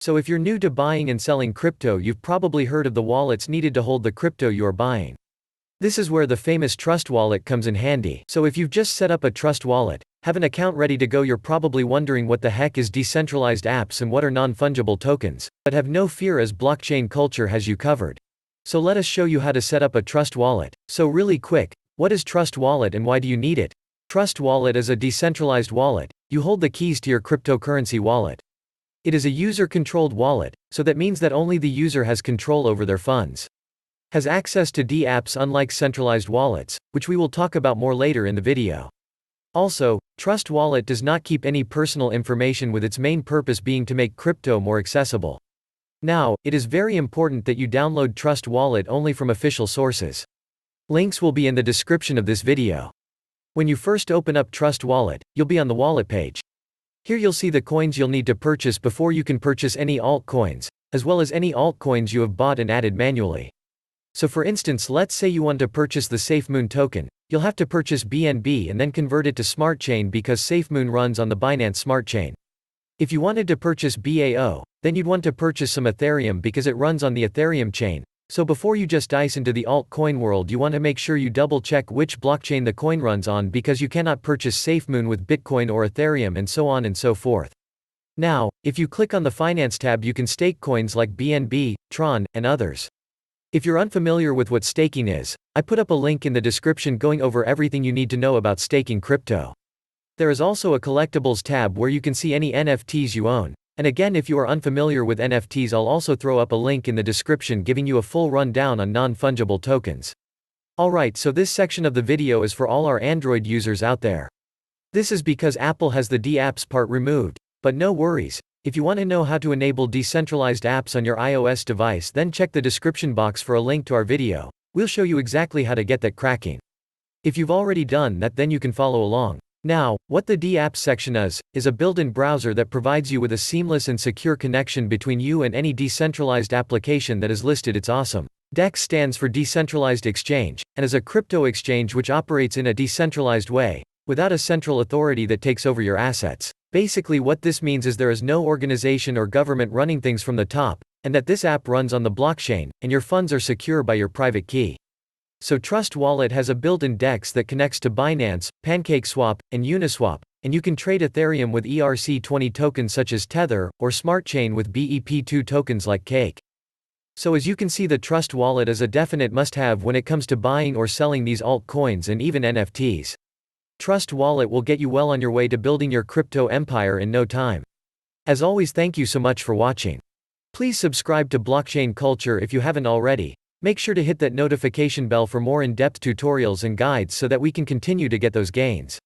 So if you're new to buying and selling crypto, you've probably heard of the wallets needed to hold the crypto you're buying. This is where the famous Trust Wallet comes in handy. So if you've just set up a Trust Wallet, have an account ready to go, you're probably wondering what the heck is decentralized apps and what are non-fungible tokens. But have no fear, as blockchain culture has you covered. So let us show you how to set up a Trust Wallet. So really quick, what is Trust Wallet and why do you need it? Trust Wallet is a decentralized wallet. You hold the keys to your cryptocurrency wallet. It is a user-controlled wallet, so that means that only the user has control over their funds. Has access to apps unlike centralized wallets, which we will talk about more later in the video. Also, Trust Wallet does not keep any personal information, with its main purpose being to make crypto more accessible. Now, it is very important that you download Trust Wallet only from official sources. Links will be in the description of this video. When you first open up Trust Wallet, you'll be on the wallet page. Here you'll see the coins you'll need to purchase before you can purchase any altcoins, as well as any altcoins you have bought and added manually. So for instance, let's say you want to purchase the SafeMoon token, you'll have to purchase BNB and then convert it to Smart Chain because SafeMoon runs on the Binance Smart Chain. If you wanted to purchase BAO, then you'd want to purchase some Ethereum because it runs on the Ethereum chain. So before you just dice into the altcoin world, you want to make sure you double check which blockchain the coin runs on, because you cannot purchase SafeMoon with Bitcoin or Ethereum and so on and so forth. Now, if you click on the Finance tab, you can stake coins like BNB, Tron, and others. If you're unfamiliar with what staking is, I put up a link in the description going over everything you need to know about staking crypto. There is also a collectibles tab where you can see any NFTs you own. And again, if you are unfamiliar with NFTs, I'll also throw up a link in the description giving you a full rundown on non-fungible tokens. Alright, so this section of the video is for all our Android users out there. This is because Apple has the apps part removed. But no worries, if you want to know how to enable decentralized apps on your iOS device, then check the description box for a link to our video. We'll show you exactly how to get that cracking. If you've already done that, then you can follow along. Now, what the apps section is a built-in browser that provides you with a seamless and secure connection between you and any decentralized application that is listed. It's awesome. DEX stands for Decentralized Exchange, and is a crypto exchange which operates in a decentralized way, without a central authority that takes over your assets. Basically what this means is there is no organization or government running things from the top, and that this app runs on the blockchain, and your funds are secure by your private key. So Trust Wallet has a built-in DEX that connects to Binance, PancakeSwap, and Uniswap, and you can trade Ethereum with ERC20 tokens such as Tether, or Smart Chain with BEP2 tokens like Cake. So as you can see, the Trust Wallet is a definite must-have when it comes to buying or selling these altcoins and even NFTs. Trust Wallet will get you well on your way to building your crypto empire in no time. As always, thank you so much for watching. Please subscribe to Blockchain Culture if you haven't already. Make sure to hit that notification bell for more in-depth tutorials and guides so that we can continue to get those gains.